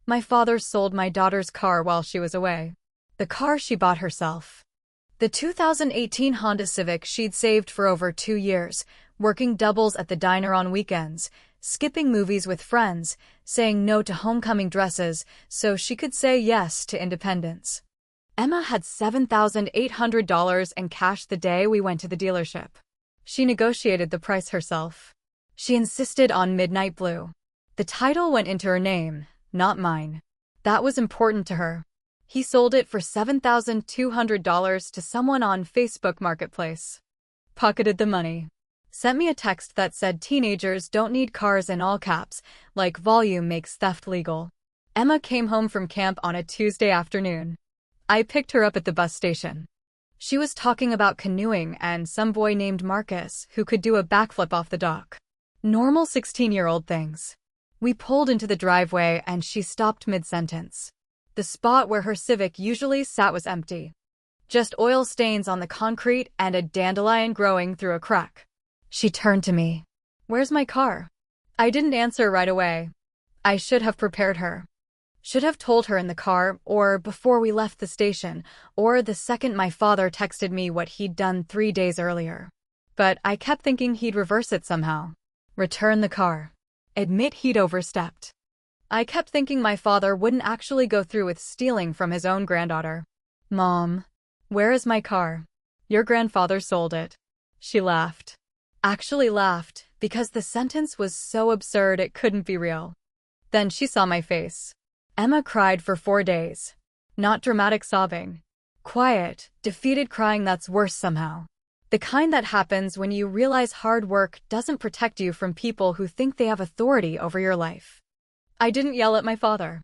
My father sold my daughter's car while she was away. The car she bought herself. The 2018 Honda Civic she'd saved for over 2 years, working doubles at the diner on weekends, skipping movies with friends, saying no to homecoming dresses so she could say yes to independence. Emma had $7,800 in cash the day we went to the dealership. She negotiated the price herself. She insisted on Midnight Blue. The title went into her name, not mine. That was important to her. He sold it for $7,200 to someone on Facebook Marketplace. Pocketed the money. Sent me a text that said teenagers don't need cars in all caps, like volume makes theft legal. Emma came home from camp on a Tuesday afternoon. I picked her up at the bus station. She was talking about canoeing and some boy named Marcus who could do a backflip off the dock. Normal 16-year-old things. We pulled into the driveway and she stopped mid-sentence. The spot where her Civic usually sat was empty. Just oil stains on the concrete and a dandelion growing through a crack. She turned to me. "Where's my car?" I didn't answer right away. I should have prepared her. Should have told her in the car, or before we left the station, or the second my father texted me what he'd done 3 days earlier. But I kept thinking he'd reverse it somehow. Return the car. Admit he'd overstepped. I kept thinking my father wouldn't actually go through with stealing from his own granddaughter. "Mom, where is my car?" "Your grandfather sold it." She laughed. Actually laughed, because the sentence was so absurd it couldn't be real. Then she saw my face. Emma cried for 4 days. Not dramatic sobbing. Quiet, defeated crying that's worse somehow. The kind that happens when you realize hard work doesn't protect you from people who think they have authority over your life. I didn't yell at my father.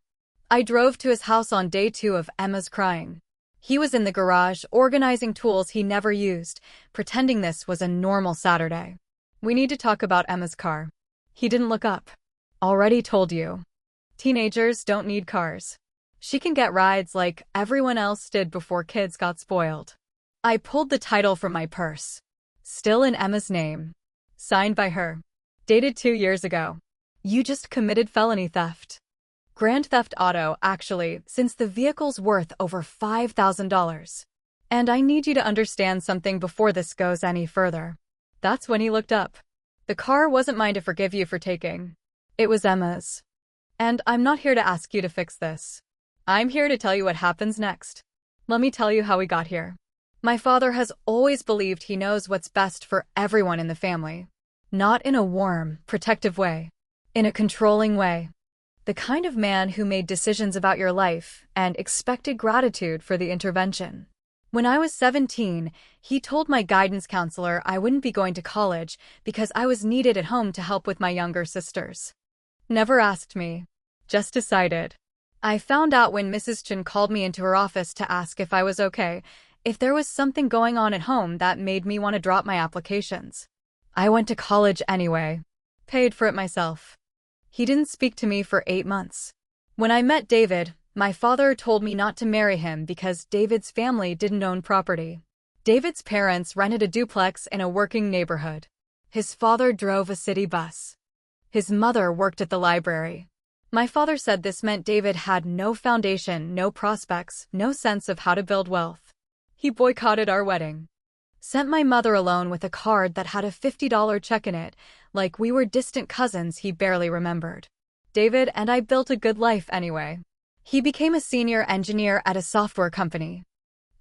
I drove to his house on day 2 of Emma's crying. He was in the garage organizing tools he never used, pretending this was a normal Saturday. "We need to talk about Emma's car." He didn't look up. "Already told you. Teenagers don't need cars. She can get rides like everyone else did before kids got spoiled." I pulled the title from my purse. Still in Emma's name. Signed by her. Dated 2 years ago. "You just committed felony theft." Grand theft auto, actually, since the vehicle's worth over $5,000. "And I need you to understand something before this goes any further." That's when he looked up. "The car wasn't mine to forgive you for taking. It was Emma's. And I'm not here to ask you to fix this. I'm here to tell you what happens next. Let me tell you how we got here. My father has always believed he knows what's best for everyone in the family. Not in a warm, protective way. In a controlling way. The kind of man who made decisions about your life and expected gratitude for the intervention. When I was 17, he told my guidance counselor I wouldn't be going to college because I was needed at home to help with my younger sisters. Never asked me. Just decided. I found out when Mrs. Chen called me into her office to ask if I was okay, if there was something going on at home that made me want to drop my applications. I went to college anyway. Paid for it myself. He didn't speak to me for 8 months. When I met David, my father told me not to marry him because David's family didn't own property. David's parents rented a duplex in a working neighborhood. His father drove a city bus. His mother worked at the library. My father said this meant David had no foundation, no prospects, no sense of how to build wealth. He boycotted our wedding. Sent my mother alone with a card that had a $50 check in it, like we were distant cousins he barely remembered. David and I built a good life anyway. He became a senior engineer at a software company.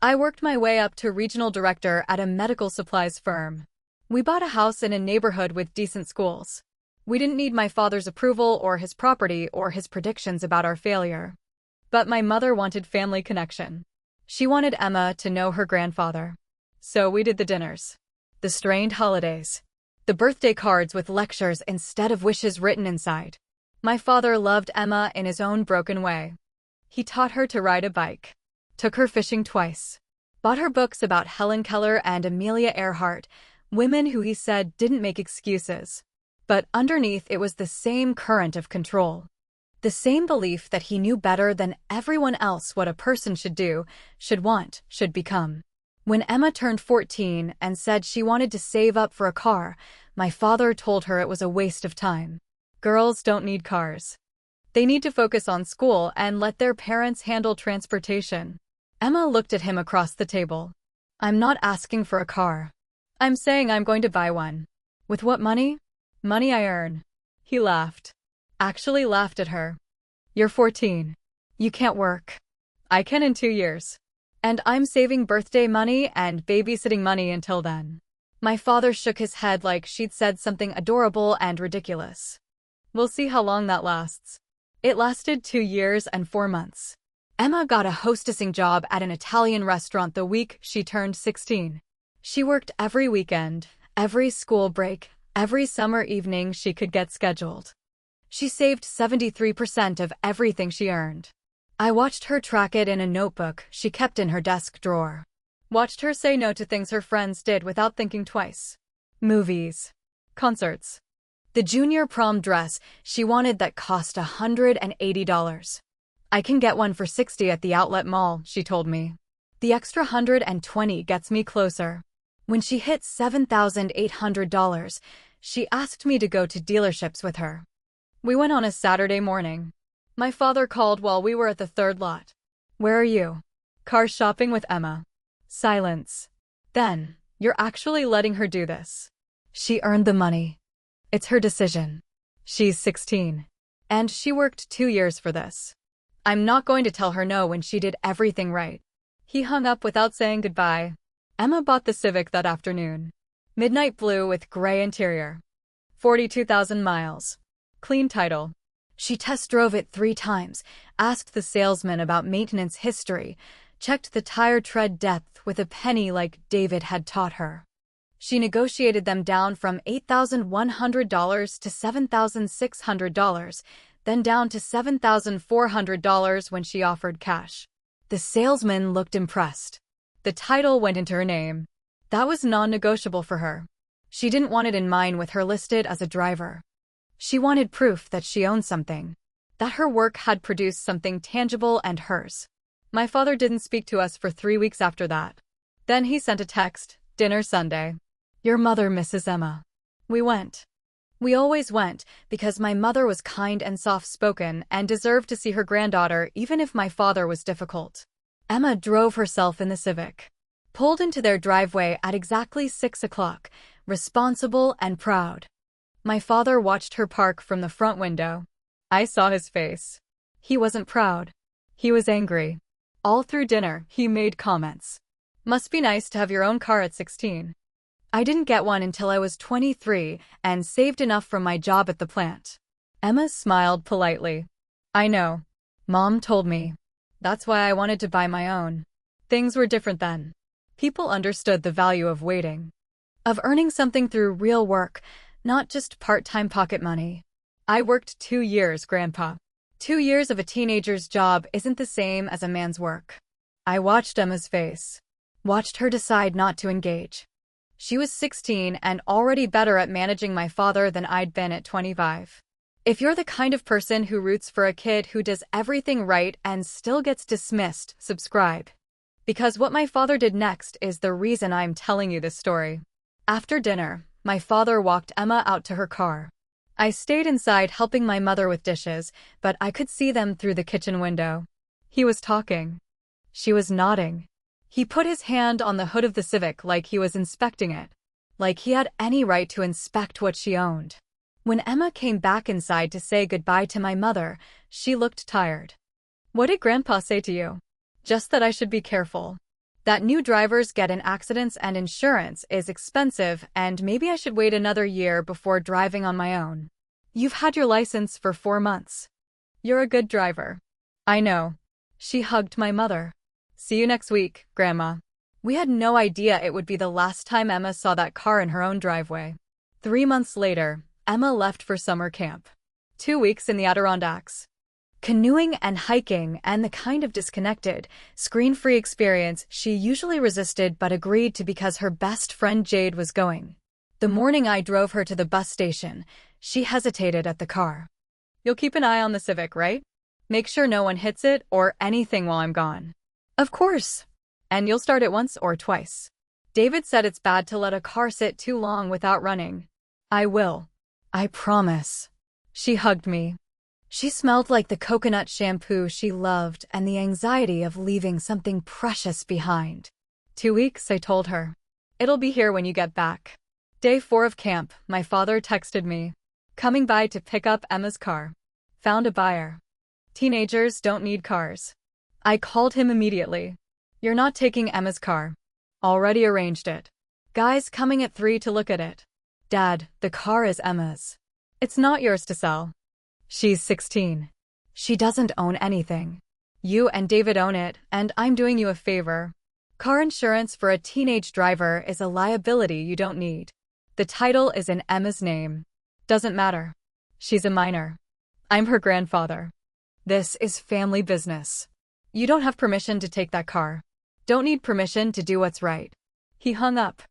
I worked my way up to regional director at a medical supplies firm. We bought a house in a neighborhood with decent schools. We didn't need my father's approval or his property or his predictions about our failure. But my mother wanted family connection. She wanted Emma to know her grandfather. So we did the dinners. The strained holidays. The birthday cards with lectures instead of wishes written inside. My father loved Emma in his own broken way. He taught her to ride a bike. Took her fishing twice. Bought her books about Helen Keller and Amelia Earhart, women who he said didn't make excuses. But underneath it was the same current of control. The same belief that he knew better than everyone else what a person should do, should want, should become. When Emma turned 14 and said she wanted to save up for a car, my father told her it was a waste of time. Girls don't need cars. They need to focus on school and let their parents handle transportation. Emma looked at him across the table. I'm not asking for a car. I'm saying I'm going to buy one. With what money? Money I earn. He laughed. Actually laughed at her. You're 14. You can't work. I can in 2 years. And I'm saving birthday money and babysitting money until then. My father shook his head like she'd said something adorable and ridiculous. We'll see how long that lasts. It lasted 2 years and 4 months. Emma got a hostessing job at an Italian restaurant the week she turned 16. She worked every weekend, every school break, every summer evening she could get scheduled. She saved 73% of everything she earned. I watched her track it in a notebook she kept in her desk drawer. Watched her say no to things her friends did without thinking twice. Movies. Concerts. The junior prom dress she wanted that cost $180. I can get one for $60 at the outlet mall, she told me. The extra $120 gets me closer. When she hit $7,800, she asked me to go to dealerships with her. We went on a Saturday morning. My father called while we were at the third lot. Where are you? Car shopping with Emma. Silence. Then, you're actually letting her do this. She earned the money. It's her decision. She's 16. And she worked 2 years for this. I'm not going to tell her no when she did everything right. He hung up without saying goodbye. Emma bought the Civic that afternoon. Midnight blue with gray interior. 42,000 miles. Clean title. She test drove it 3 times, asked the salesman about maintenance history, checked the tire tread depth with a penny like David had taught her. She negotiated them down from $8,100 to $7,600, then down to $7,400 when she offered cash. The salesman looked impressed. The title went into her name. That was non-negotiable for her. She didn't want it in mine with her listed as a driver. She wanted proof that she owned something, that her work had produced something tangible and hers. My father didn't speak to us for 3 weeks after that. Then he sent a text, dinner Sunday. Your mother misses Emma. We went. We always went because my mother was kind and soft-spoken and deserved to see her granddaughter even if my father was difficult. Emma drove herself in the Civic. Pulled into their driveway at exactly 6 o'clock, responsible and proud. My father watched her park from the front window. I saw his face. He wasn't proud. He was angry. All through dinner, he made comments. Must be nice to have your own car at 16. I didn't get one until I was 23 and saved enough from my job at the plant. Emma smiled politely. I know. Mom told me. That's why I wanted to buy my own. Things were different then. People understood the value of waiting. Of earning something through real work, not just part-time pocket money. I worked 2 years, Grandpa. 2 years of a teenager's job isn't the same as a man's work. I watched Emma's face. Watched her decide not to engage. She was 16 and already better at managing my father than I'd been at 25. If you're the kind of person who roots for a kid who does everything right and still gets dismissed, subscribe. Because what my father did next is the reason I'm telling you this story. After dinner, my father walked Emma out to her car. I stayed inside helping my mother with dishes, but I could see them through the kitchen window. He was talking. She was nodding. He put his hand on the hood of the Civic like he was inspecting it. Like he had any right to inspect what she owned. When Emma came back inside to say goodbye to my mother, she looked tired. What did Grandpa say to you? Just that I should be careful. That new drivers get in accidents and insurance is expensive and maybe I should wait another year before driving on my own. You've had your license for 4 months. You're a good driver. I know. She hugged my mother. See you next week, Grandma. We had no idea it would be the last time Emma saw that car in her own driveway. 3 months later, Emma left for summer camp. 2 weeks in the Adirondacks. Canoeing and hiking and the kind of disconnected, screen-free experience she usually resisted but agreed to because her best friend Jade was going. The morning I drove her to the bus station, she hesitated at the car. You'll keep an eye on the Civic, right? Make sure no one hits it or anything while I'm gone. Of course. And you'll start it once or twice. David said it's bad to let a car sit too long without running. I will. I promise. She hugged me. She smelled like the coconut shampoo she loved and the anxiety of leaving something precious behind. 2 weeks, I told her. It'll be here when you get back. Day 4 of camp, my father texted me. Coming by to pick up Emma's car. Found a buyer. Teenagers don't need cars. I called him immediately. You're not taking Emma's car. Already arranged it. Guys coming at 3 to look at it. Dad, the car is Emma's. It's not yours to sell. She's 16. She doesn't own anything. You and David own it, and I'm doing you a favor. Car insurance for a teenage driver is a liability you don't need. The title is in Emma's name. Doesn't matter. She's a minor. I'm her grandfather. This is family business. You don't have permission to take that car. Don't need permission to do what's right. He hung up.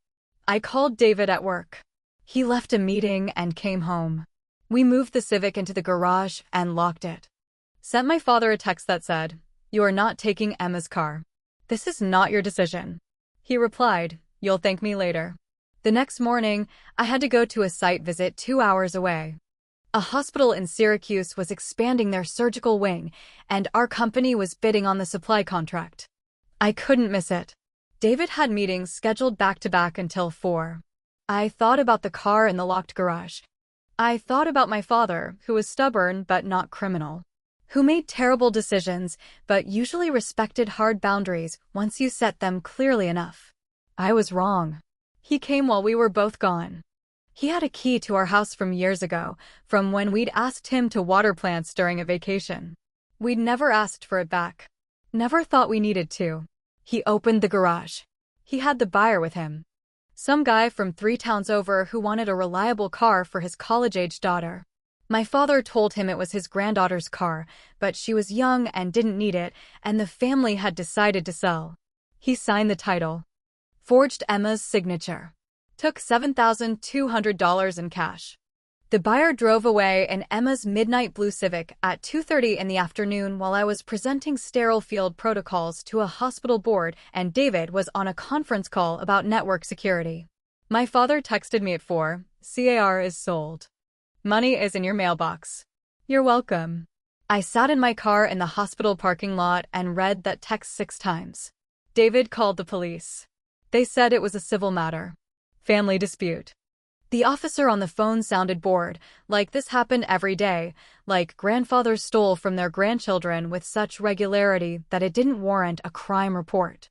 I called David at work. He left a meeting and came home. We moved the Civic into the garage and locked it. Sent my father a text that said, "You are not taking Emma's car. This is not your decision." He replied, "You'll thank me later." The next morning, I had to go to a site visit 2 hours away. A hospital in Syracuse was expanding their surgical wing, and our company was bidding on the supply contract. I couldn't miss it. David had meetings scheduled back-to-back until 4. I thought about the car in the locked garage. I thought about my father, who was stubborn but not criminal, who made terrible decisions but usually respected hard boundaries once you set them clearly enough. I was wrong. He came while we were both gone. He had a key to our house from years ago, from when we'd asked him to water plants during a vacation. We'd never asked for it back. Never thought we needed to. He opened the garage. He had the buyer with him. Some guy from 3 towns over who wanted a reliable car for his college-age daughter. My father told him it was his granddaughter's car, but she was young and didn't need it, and the family had decided to sell. He signed the title. Forged Emma's signature. Took $7,200 in cash. The buyer drove away in Emma's midnight blue Civic at 2:30 in the afternoon while I was presenting sterile field protocols to a hospital board and David was on a conference call about network security. My father texted me at 4, "CAR is sold. Money is in your mailbox. You're welcome." I sat in my car in the hospital parking lot and read that text 6 times. David called the police. They said it was a civil matter. Family dispute. The officer on the phone sounded bored, like this happened every day, like grandfathers stole from their grandchildren with such regularity that it didn't warrant a crime report.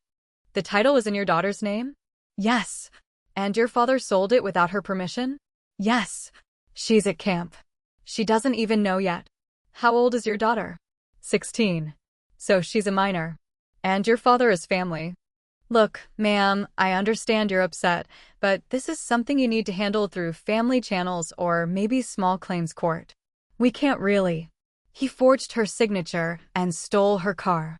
The title is in your daughter's name? Yes. And your father sold it without her permission? Yes. She's at camp. She doesn't even know yet. How old is your daughter? 16. So she's a minor. And your father is family. Look, ma'am, I understand you're upset, but this is something you need to handle through family channels or maybe small claims court. We can't really. He forged her signature and stole her car.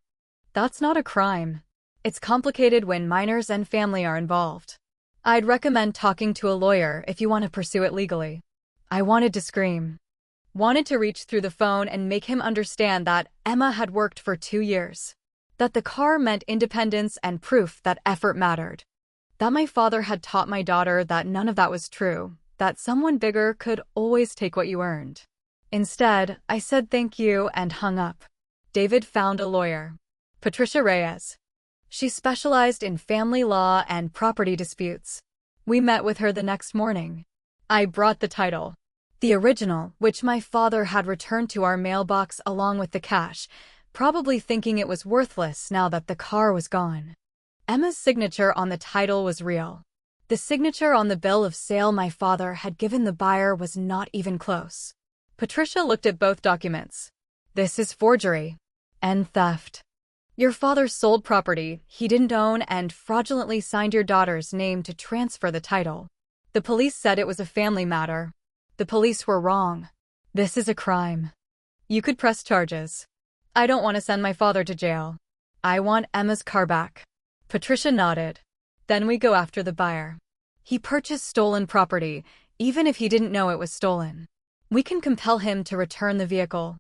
That's not a crime. It's complicated when minors and family are involved. I'd recommend talking to a lawyer if you want to pursue it legally. I wanted to scream. Wanted to reach through the phone and make him understand that Emma had worked for 2 years. That the car meant independence and proof that effort mattered. That my father had taught my daughter that none of that was true, that someone bigger could always take what you earned. Instead, I said thank you and hung up. David found a lawyer. Patricia Reyes. She specialized in family law and property disputes. We met with her the next morning. I brought the title. The original, which my father had returned to our mailbox along with the cash, probably thinking it was worthless now that the car was gone. Emma's signature on the title was real. The signature on the bill of sale my father had given the buyer was not even close. Patricia looked at both documents. This is forgery. And theft. Your father sold property he didn't own and fraudulently signed your daughter's name to transfer the title. The police said it was a family matter. The police were wrong. This is a crime. You could press charges. I don't want to send my father to jail. I want Emma's car back. Patricia nodded. Then we go after the buyer. He purchased stolen property, even if he didn't know it was stolen. We can compel him to return the vehicle.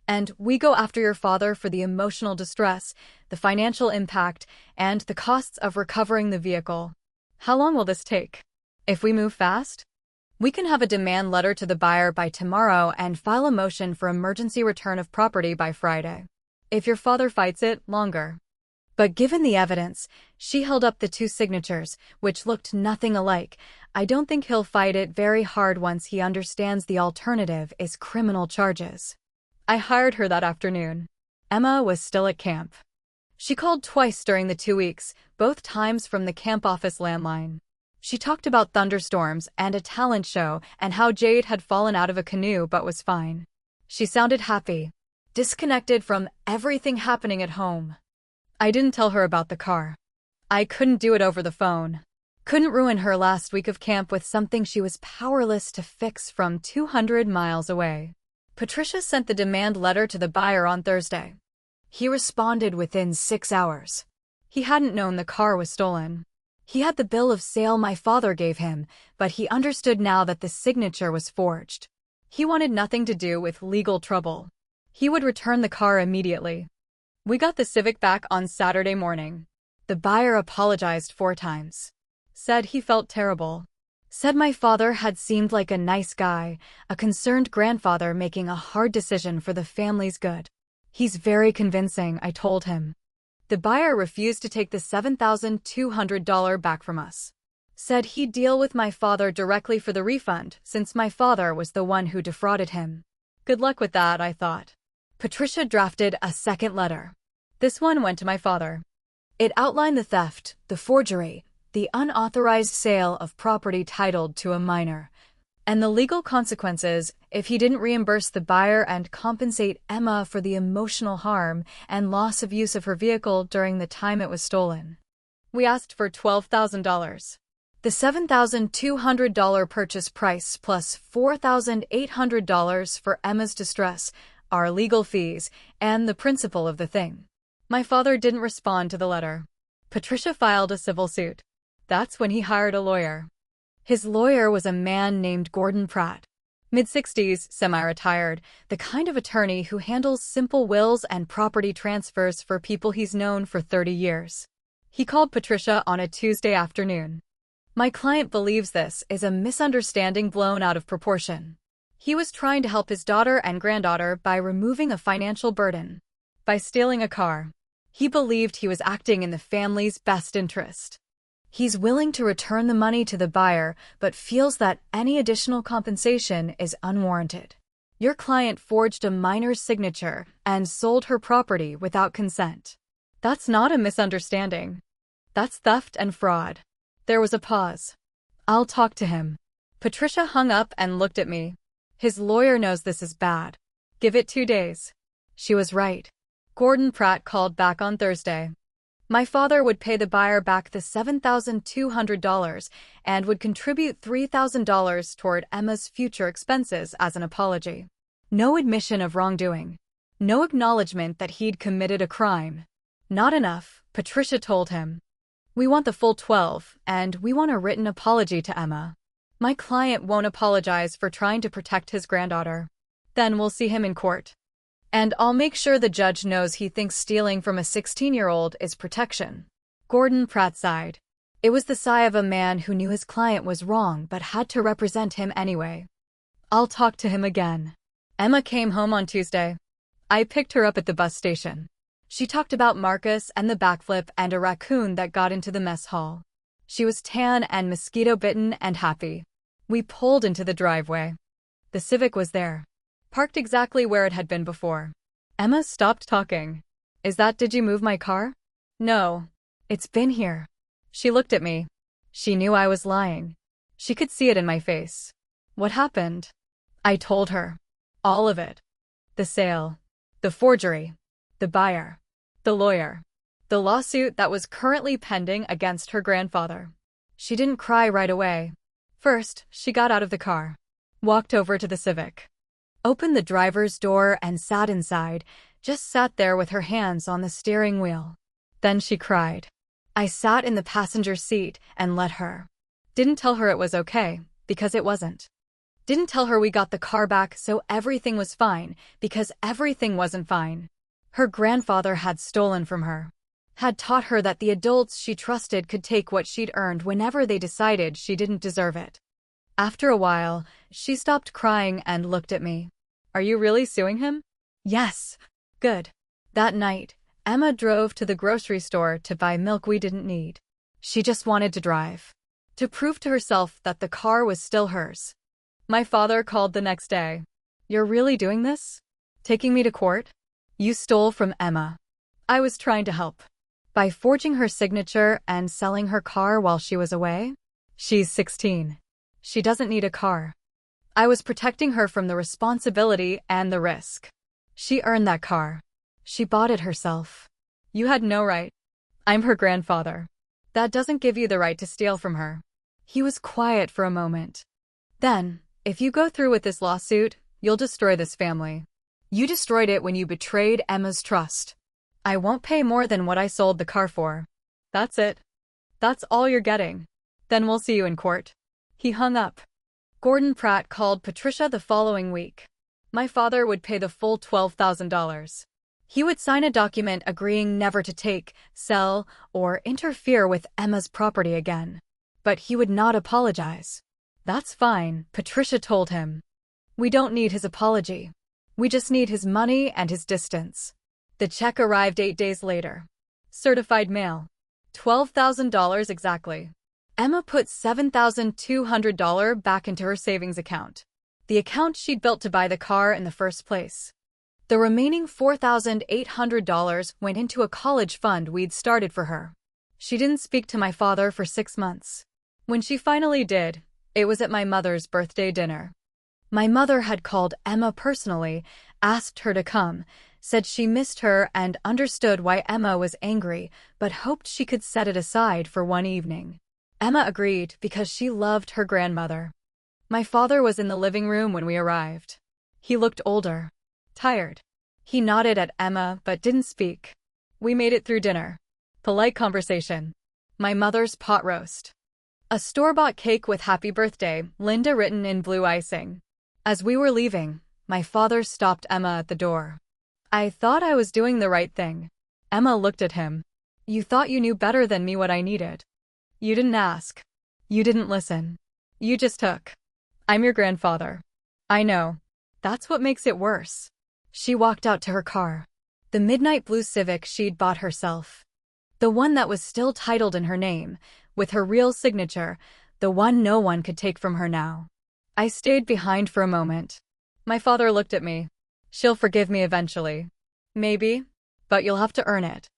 And we go after your father for the emotional distress, the financial impact, and the costs of recovering the vehicle. How long will this take? If we move fast? We can have a demand letter to the buyer by tomorrow and file a motion for emergency return of property by Friday. If your father fights it, longer. But given the evidence, she held up the two signatures, which looked nothing alike. I don't think he'll fight it very hard once he understands the alternative is criminal charges. I hired her that afternoon. Emma was still at camp. She called twice during the 2 weeks, both times from the camp office landline. She talked about thunderstorms and a talent show and how Jade had fallen out of a canoe but was fine. She sounded happy, disconnected from everything happening at home. I didn't tell her about the car. I couldn't do it over the phone. Couldn't ruin her last week of camp with something she was powerless to fix from 200 miles away. Patricia sent the demand letter to the buyer on Thursday. He responded within 6 hours. He hadn't known the car was stolen. He had the bill of sale my father gave him, but he understood now that the signature was forged. He wanted nothing to do with legal trouble. He would return the car immediately. We got the Civic back on Saturday morning. The buyer apologized 4 times. Said he felt terrible. Said my father had seemed like a nice guy, a concerned grandfather making a hard decision for the family's good. He's very convincing, I told him. The buyer refused to take the $7,200 back from us. Said he'd deal with my father directly for the refund, since my father was the one who defrauded him. Good luck with that, I thought. Patricia drafted a second letter. This one went to my father. It outlined the theft, the forgery, the unauthorized sale of property titled to a minor, and the legal consequences if he didn't reimburse the buyer and compensate Emma for the emotional harm and loss of use of her vehicle during the time it was stolen. We asked for $12,000. The $7,200 purchase price plus $4,800 for Emma's distress, our legal fees, and the principal of the thing. My father didn't respond to the letter. Patricia filed a civil suit. That's when he hired a lawyer. His lawyer was a man named Gordon Pratt. Mid-60s, semi-retired, the kind of attorney who handles simple wills and property transfers for people he's known for 30 years. He called Patricia on a Tuesday afternoon. My client believes this is a misunderstanding blown out of proportion. He was trying to help his daughter and granddaughter by removing a financial burden. By stealing a car. He believed he was acting in the family's best interest. He's willing to return the money to the buyer, but feels that any additional compensation is unwarranted. Your client forged a minor's signature and sold her property without consent. That's not a misunderstanding. That's theft and fraud. There was a pause. I'll talk to him. Patricia hung up and looked at me. His lawyer knows this is bad. Give it 2 days. She was right. Gordon Pratt called back on Thursday. My father would pay the buyer back the $7,200 and would contribute $3,000 toward Emma's future expenses as an apology. No admission of wrongdoing. No acknowledgement that he'd committed a crime. Not enough, Patricia told him. We want the full 12, and we want a written apology to Emma. My client won't apologize for trying to protect his granddaughter. Then we'll see him in court. And I'll make sure the judge knows he thinks stealing from a 16-year-old is protection. Gordon Pratt sighed. It was the sigh of a man who knew his client was wrong but had to represent him anyway. I'll talk to him again. Emma came home on Tuesday. I picked her up at the bus station. She talked about Marcus and the backflip and a raccoon that got into the mess hall. She was tan and mosquito-bitten and happy. We pulled into the driveway. The Civic was there. Parked exactly where it had been before. Emma stopped talking. Did you move my car? No. It's been here. She looked at me. She knew I was lying. She could see it in my face. What happened? I told her. All of it. The sale. The forgery. The buyer. The lawyer. The lawsuit that was currently pending against her grandfather. She didn't cry right away. First, she got out of the car. Walked over to the Civic. Opened the driver's door and sat inside, just sat there with her hands on the steering wheel. Then she cried. I sat in the passenger seat and let her. Didn't tell her it was okay, because it wasn't. Didn't tell her we got the car back so everything was fine, because everything wasn't fine. Her grandfather had stolen from her. Had taught her that the adults she trusted could take what she'd earned whenever they decided she didn't deserve it. After a while, she stopped crying and looked at me. Are you really suing him? Yes. Good. That night, Emma drove to the grocery store to buy milk we didn't need. She just wanted to drive. To prove to herself that the car was still hers. My father called the next day. You're really doing this? Taking me to court? You stole from Emma. I was trying to help. By forging her signature and selling her car while she was away? She's 16. She doesn't need a car. I was protecting her from the responsibility and the risk. She earned that car. She bought it herself. You had no right. I'm her grandfather. That doesn't give you the right to steal from her. He was quiet for a moment. Then, if you go through with this lawsuit, you'll destroy this family. You destroyed it when you betrayed Emma's trust. I won't pay more than what I sold the car for. That's it. That's all you're getting. Then we'll see you in court. He hung up. Gordon Pratt called Patricia the following week. My father would pay the full $12,000. He would sign a document agreeing never to take, sell, or interfere with Emma's property again. But he would not apologize. That's fine, Patricia told him. We don't need his apology. We just need his money and his distance. The check arrived 8 days later. Certified mail. $12,000 exactly. Emma put $7,200 back into her savings account. The account she'd built to buy the car in the first place. The remaining $4,800 went into a college fund we'd started for her. She didn't speak to my father for 6 months. When she finally did, it was at my mother's birthday dinner. My mother had called Emma personally, asked her to come, said she missed her and understood why Emma was angry, but hoped she could set it aside for one evening. Emma agreed because she loved her grandmother. My father was in the living room when we arrived. He looked older, tired. He nodded at Emma but didn't speak. We made it through dinner. Polite conversation. My mother's pot roast. A store-bought cake with happy birthday, Linda written in blue icing. As we were leaving, my father stopped Emma at the door. I thought I was doing the right thing. Emma looked at him. You thought you knew better than me what I needed. You didn't ask. You didn't listen. You just took. I'm your grandfather. I know. That's what makes it worse. She walked out to her car. The midnight blue Civic she'd bought herself. The one that was still titled in her name, with her real signature, the one no one could take from her now. I stayed behind for a moment. My father looked at me. She'll forgive me eventually. Maybe, but you'll have to earn it.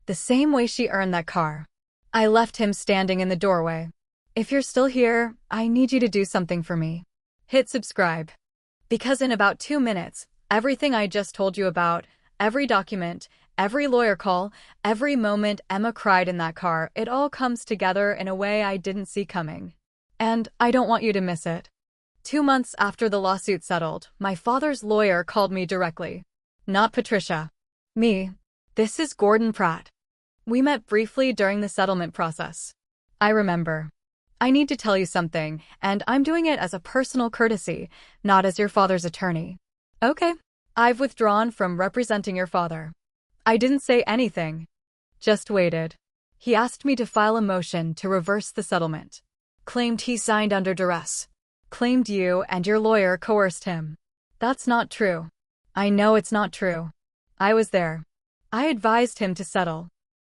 The same way she earned that car. I left him standing in the doorway. If you're still here, I need you to do something for me. Hit subscribe. Because in about 2 minutes, everything I just told you about, every document, every lawyer call, every moment Emma cried in that car, it all comes together in a way I didn't see coming. And I don't want you to miss it. 2 months after the lawsuit settled, my father's lawyer called me directly. Not Patricia. Me. This is Gordon Pratt. We met briefly during the settlement process. I remember. I need to tell you something, and I'm doing it as a personal courtesy, not as your father's attorney. Okay. I've withdrawn from representing your father. I didn't say anything. Just waited. He asked me to file a motion to reverse the settlement. Claimed he signed under duress. Claimed you and your lawyer coerced him. That's not true. I know it's not true. I was there. I advised him to settle.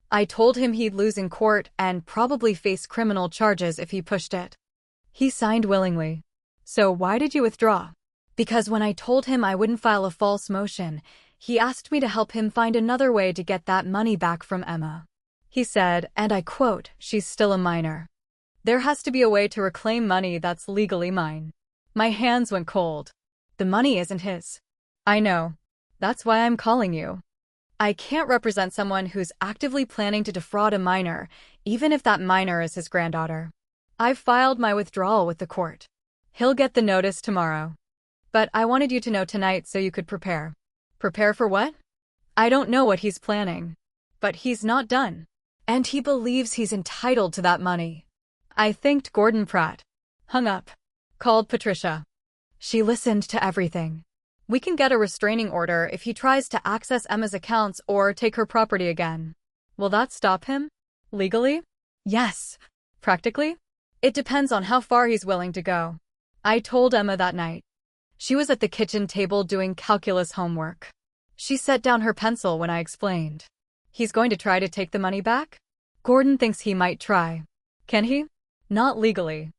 I told him he'd lose in court and probably face criminal charges if he pushed it. He signed willingly. So why did you withdraw? Because when I told him I wouldn't file a false motion, he asked me to help him find another way to get that money back from Emma. He said, and I quote, "She's still a minor. There has to be a way to reclaim money that's legally mine." My hands went cold. The money isn't his. I know. That's why I'm calling you. I can't represent someone who's actively planning to defraud a minor, even if that minor is his granddaughter. I've filed my withdrawal with the court. He'll get the notice tomorrow. But I wanted you to know tonight so you could prepare. Prepare for what? I don't know what he's planning. But he's not done. And he believes he's entitled to that money. I thanked Gordon Pratt. Hung up. Called Patricia. She listened to everything. We can get a restraining order if he tries to access Emma's accounts or take her property again. Will that stop him? Legally? Yes. Practically? It depends on how far he's willing to go. I told Emma that night. She was at the kitchen table doing calculus homework. She set down her pencil when I explained. He's going to try to take the money back? Gordon thinks he might try. Can he? Not legally.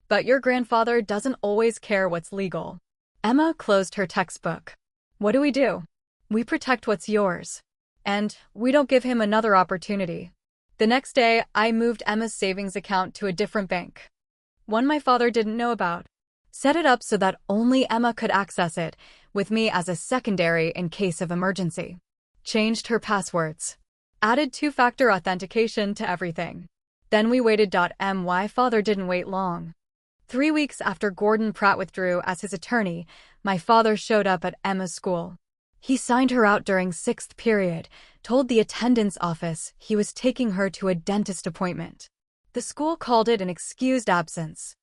But your grandfather doesn't always care what's legal. Emma closed her textbook. What do? We protect what's yours. And we don't give him another opportunity. The next day, I moved Emma's savings account to a different bank. One my father didn't know about. Set it up so that only Emma could access it, with me as a secondary in case of emergency. Changed her passwords. Added two-factor authentication to everything. Then we waited. My father didn't wait long. 3 weeks after Gordon Pratt withdrew as his attorney, my father showed up at Emma's school. He signed her out during 6th period, told the attendance office he was taking her to a dentist appointment. The school called it an excused absence.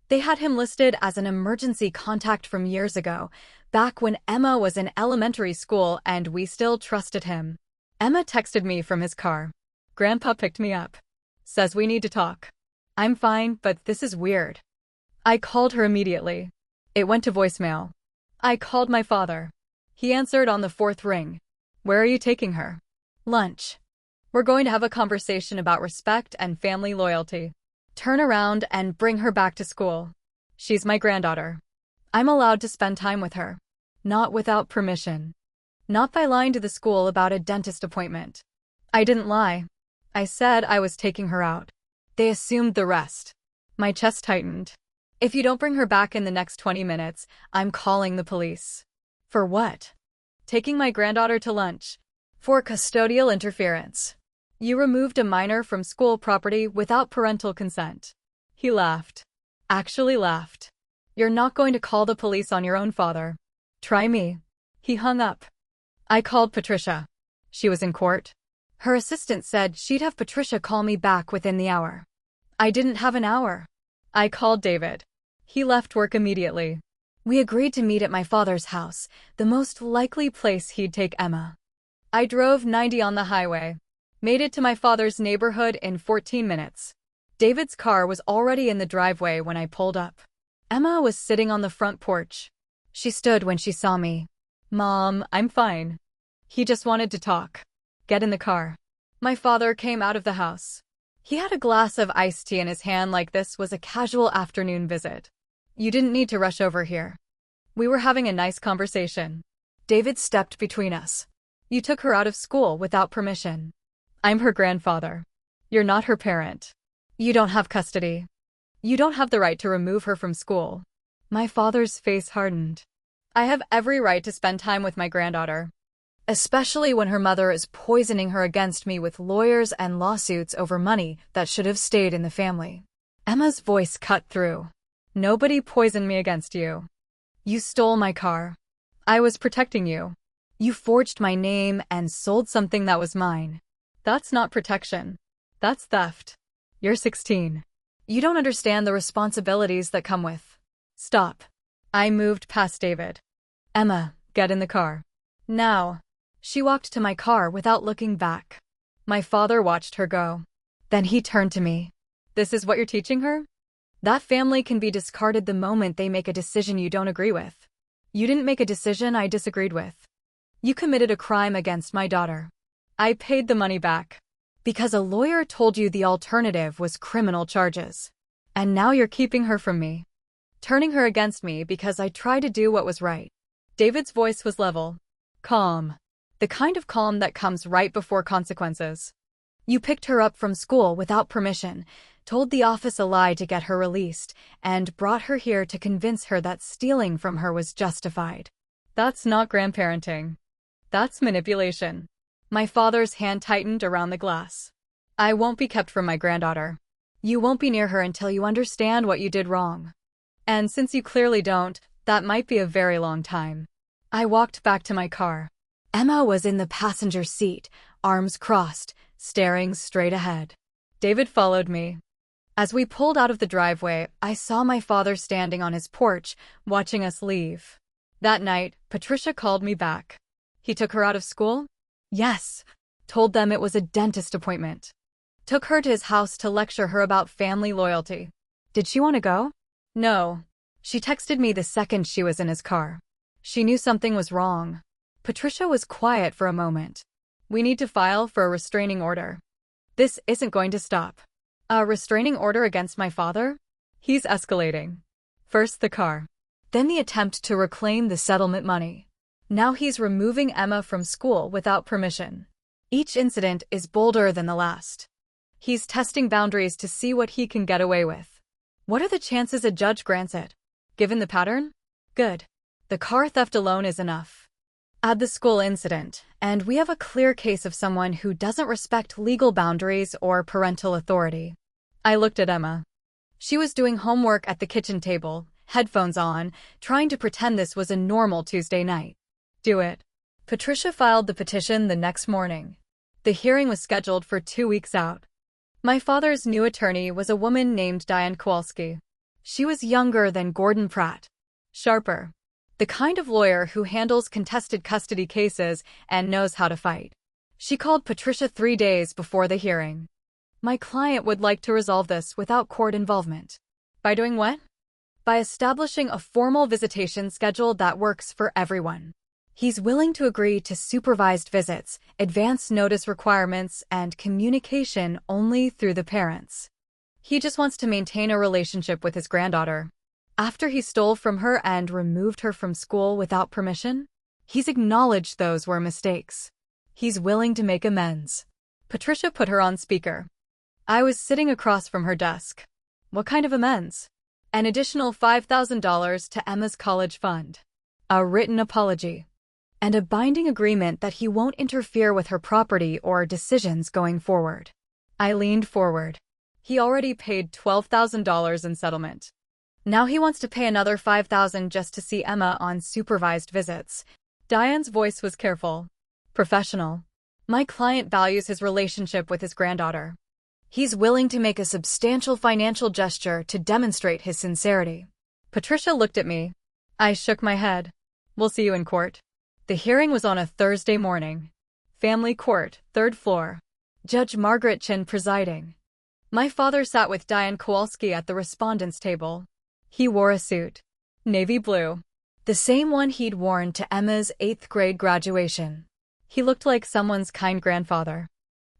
They had him listed as an emergency contact from years ago, back when Emma was in elementary school and we still trusted him. Emma texted me from his car. Grandpa picked me up. Says we need to talk. I'm fine, but this is weird. I called her immediately. It went to voicemail. I called my father. He answered on the 4th ring. Where are you taking her? Lunch. We're going to have a conversation about respect and family loyalty. Turn around and bring her back to school. She's my granddaughter. I'm allowed to spend time with her. Not without permission. Not by lying to the school about a dentist appointment. I didn't lie. I said I was taking her out. They assumed the rest. My chest tightened. If you don't bring her back in the next 20 minutes, I'm calling the police. For what? Taking my granddaughter to lunch. For custodial interference. You removed a minor from school property without parental consent. He laughed. Actually laughed. You're not going to call the police on your own father. Try me. He hung up. I called Patricia. She was in court. Her assistant said she'd have Patricia call me back within the hour. I didn't have an hour. I called David. He left work immediately. We agreed to meet at my father's house, the most likely place he'd take Emma. I drove 90 on the highway. Made it to my father's neighborhood in 14 minutes. David's car was already in the driveway when I pulled up. Emma was sitting on the front porch. She stood when she saw me. Mom, I'm fine. He just wanted to talk. Get in the car. My father came out of the house. He had a glass of iced tea in his hand like this was a casual afternoon visit. You didn't need to rush over here. We were having a nice conversation. David stepped between us. You took her out of school without permission. I'm her grandfather. You're not her parent. You don't have custody. You don't have the right to remove her from school. My father's face hardened. I have every right to spend time with my granddaughter. Especially when her mother is poisoning her against me with lawyers and lawsuits over money that should have stayed in the family. Emma's voice cut through. Nobody poisoned me against you. You stole my car. I was protecting you. You forged my name and sold something that was mine. That's not protection. That's theft. You're 16. You don't understand the responsibilities that come with. Stop. I moved past David. Emma, get in the car. Now. She walked to my car without looking back. My father watched her go. Then he turned to me. This is what you're teaching her? That family can be discarded the moment they make a decision you don't agree with. You didn't make a decision I disagreed with. You committed a crime against my daughter. I paid the money back. Because a lawyer told you the alternative was criminal charges. And now you're keeping her from me. Turning her against me because I tried to do what was right. David's voice was level. Calm. The kind of calm that comes right before consequences. You picked her up from school without permission, told the office a lie to get her released, and brought her here to convince her that stealing from her was justified. That's not grandparenting. That's manipulation. My father's hand tightened around the glass. I won't be kept from my granddaughter. You won't be near her until you understand what you did wrong. And since you clearly don't, that might be a very long time. I walked back to my car. Emma was in the passenger seat, arms crossed, staring straight ahead. David followed me. As we pulled out of the driveway, I saw my father standing on his porch, watching us leave. That night, Patricia called me back. He took her out of school? Yes. Told them it was a dentist appointment. Took her to his house to lecture her about family loyalty. Did she want to go? No. She texted me the second she was in his car. She knew something was wrong. Patricia was quiet for a moment. We need to file for a restraining order. This isn't going to stop. A restraining order against my father? He's escalating. First the car. Then the attempt to reclaim the settlement money. Now he's removing Emma from school without permission. Each incident is bolder than the last. He's testing boundaries to see what he can get away with. What are the chances a judge grants it? Given the pattern? Good. The car theft alone is enough. Add the school incident, and we have a clear case of someone who doesn't respect legal boundaries or parental authority. I looked at Emma. She was doing homework at the kitchen table, headphones on, trying to pretend this was a normal Tuesday night. Do it. Patricia filed the petition the next morning. The hearing was scheduled for 2 weeks out. My father's new attorney was a woman named Diane Kowalski. She was younger than Gordon Pratt. Sharper. The kind of lawyer who handles contested custody cases and knows how to fight. She called Patricia 3 days before the hearing. My client would like to resolve this without court involvement. By doing what? By establishing a formal visitation schedule that works for everyone. He's willing to agree to supervised visits, advance notice requirements, and communication only through the parents. He just wants to maintain a relationship with his granddaughter. After he stole from her and removed her from school without permission, he's acknowledged those were mistakes. He's willing to make amends. Patricia put her on speaker. I was sitting across from her desk. What kind of amends? An additional $5,000 to Emma's college fund. A written apology. And a binding agreement that he won't interfere with her property or decisions going forward. I leaned forward. He already paid $12,000 in settlement. Now he wants to pay another $5,000 just to see Emma on supervised visits. Diane's voice was careful. Professional. My client values his relationship with his granddaughter. He's willing to make a substantial financial gesture to demonstrate his sincerity. Patricia looked at me. I shook my head. We'll see you in court. The hearing was on a Thursday morning. Family court, 3rd floor. Judge Margaret Chin presiding. My father sat with Diane Kowalski at the respondents' table. He wore a suit. Navy blue. The same one he'd worn to Emma's 8th grade graduation. He looked like someone's kind grandfather.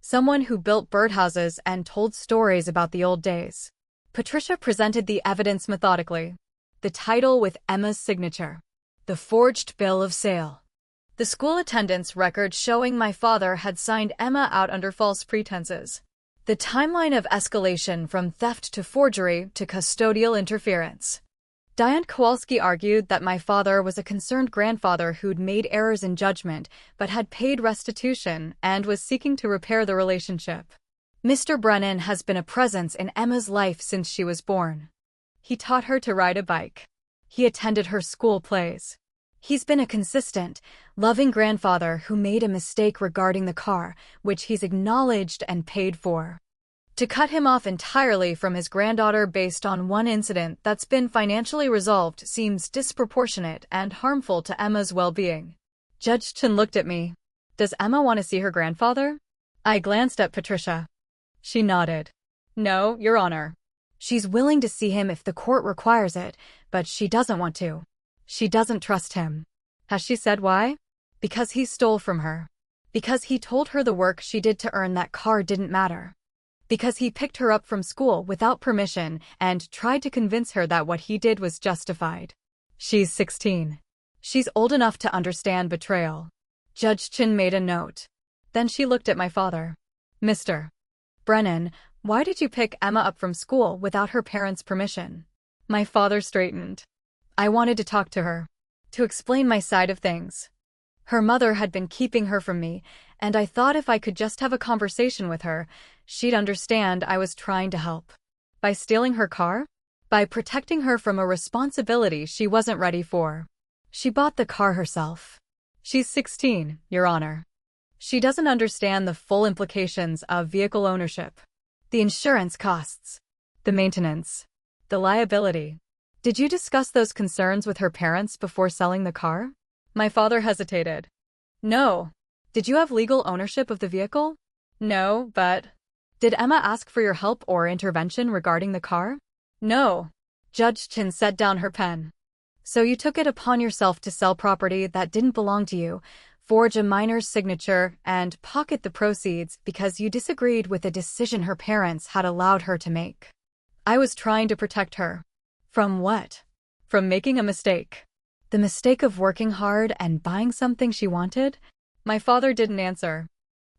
Someone who built birdhouses and told stories about the old days. Patricia presented the evidence methodically. The title with Emma's signature. The forged bill of sale. The school attendance record showing my father had signed Emma out under false pretenses. The timeline of escalation from theft to forgery to custodial interference. Diane Kowalski argued that my father was a concerned grandfather who'd made errors in judgment but had paid restitution and was seeking to repair the relationship. Mr. Brennan has been a presence in Emma's life since she was born. He taught her to ride a bike. He attended her school plays. He's been a consistent, loving grandfather who made a mistake regarding the car, which he's acknowledged and paid for. To cut him off entirely from his granddaughter based on one incident that's been financially resolved seems disproportionate and harmful to Emma's well-being. Judge Chin looked at me. Does Emma want to see her grandfather? I glanced at Patricia. She nodded. No, Your Honor. She's willing to see him if the court requires it, but she doesn't want to. She doesn't trust him. Has she said why? Because he stole from her. Because he told her the work she did to earn that car didn't matter. Because he picked her up from school without permission and tried to convince her that what he did was justified. She's 16. She's old enough to understand betrayal. Judge Chin made a note. Then she looked at my father. Mr. Brennan, why did you pick Emma up from school without her parents' permission? My father straightened. I wanted to talk to her. To explain my side of things. Her mother had been keeping her from me, and I thought if I could just have a conversation with her, she'd understand I was trying to help. By stealing her car? By protecting her from a responsibility she wasn't ready for. She bought the car herself. She's 16, Your Honor. She doesn't understand the full implications of vehicle ownership. The insurance costs. The maintenance. The liability. Did you discuss those concerns with her parents before selling the car? My father hesitated. No. Did you have legal ownership of the vehicle? No, but... Did Emma ask for your help or intervention regarding the car? No. Judge Chin set down her pen. So you took it upon yourself to sell property that didn't belong to you, forge a minor's signature, and pocket the proceeds because you disagreed with a decision her parents had allowed her to make. I was trying to protect her. From what? From making a mistake. The mistake of working hard and buying something she wanted? My father didn't answer.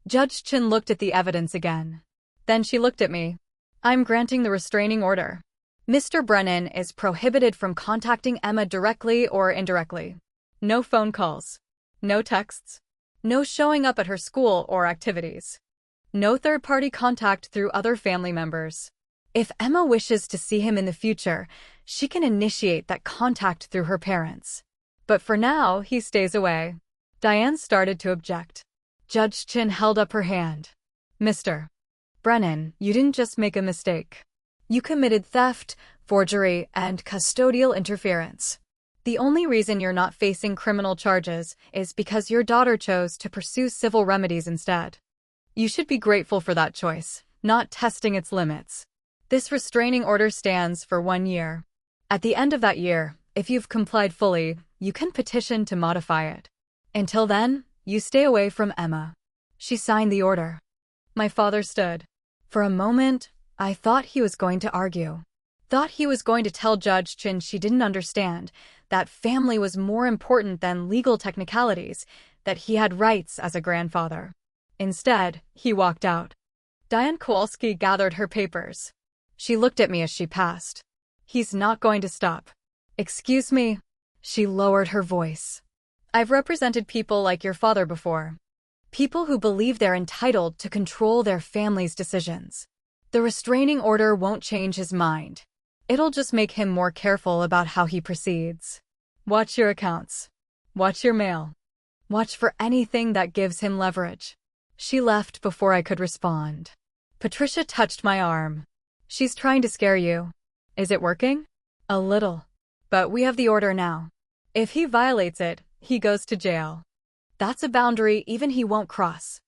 Judge Chin looked at the evidence again. Then she looked at me. I'm granting the restraining order. Mr. Brennan is prohibited from contacting Emma directly or indirectly. No phone calls. No texts. No showing up at her school or activities. No third-party contact through other family members. If Emma wishes to see him in the future, she can initiate that contact through her parents. But for now, he stays away. Diane started to object. Judge Chin held up her hand. Mr. Brennan, you didn't just make a mistake. You committed theft, forgery, and custodial interference. The only reason you're not facing criminal charges is because your daughter chose to pursue civil remedies instead. You should be grateful for that choice, not testing its limits. This restraining order stands for 1 year. At the end of that year, if you've complied fully, you can petition to modify it. Until then, you stay away from Emma. She signed the order. My father stood. For a moment, I thought he was going to argue. Thought he was going to tell Judge Chin she didn't understand, that family was more important than legal technicalities, that he had rights as a grandfather. Instead, he walked out. Diane Kowalski gathered her papers. She looked at me as she passed. He's not going to stop. Excuse me. She lowered her voice. I've represented people like your father before. People who believe they're entitled to control their family's decisions. The restraining order won't change his mind. It'll just make him more careful about how he proceeds. Watch your accounts. Watch your mail. Watch for anything that gives him leverage. She left before I could respond. Patricia touched my arm. She's trying to scare you. Is it working? A little. But we have the order now. If he violates it, he goes to jail. That's a boundary even he won't cross.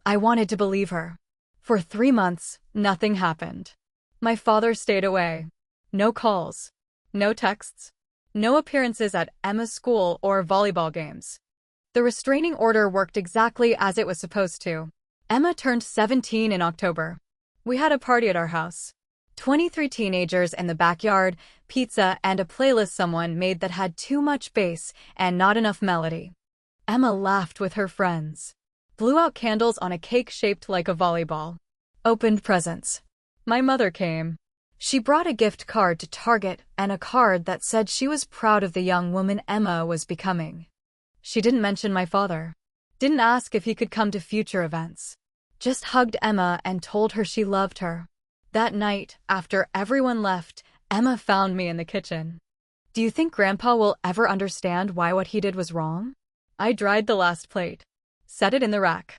I wanted to believe her. For 3 months, nothing happened. My father stayed away. No calls. No texts. No appearances at Emma's school or volleyball games. The restraining order worked exactly as it was supposed to. Emma turned 17 in October. We had a party at our house. 23 teenagers in the backyard, pizza, and a playlist someone made that had too much bass and not enough melody. Emma laughed with her friends. Blew out candles on a cake shaped like a volleyball. Opened presents. My mother came. She brought a gift card to Target and a card that said she was proud of the young woman Emma was becoming. She didn't mention my father. Didn't ask if he could come to future events. Just hugged Emma and told her she loved her. That night, after everyone left, Emma found me in the kitchen. Do you think Grandpa will ever understand why what he did was wrong? I dried the last plate. Set it in the rack.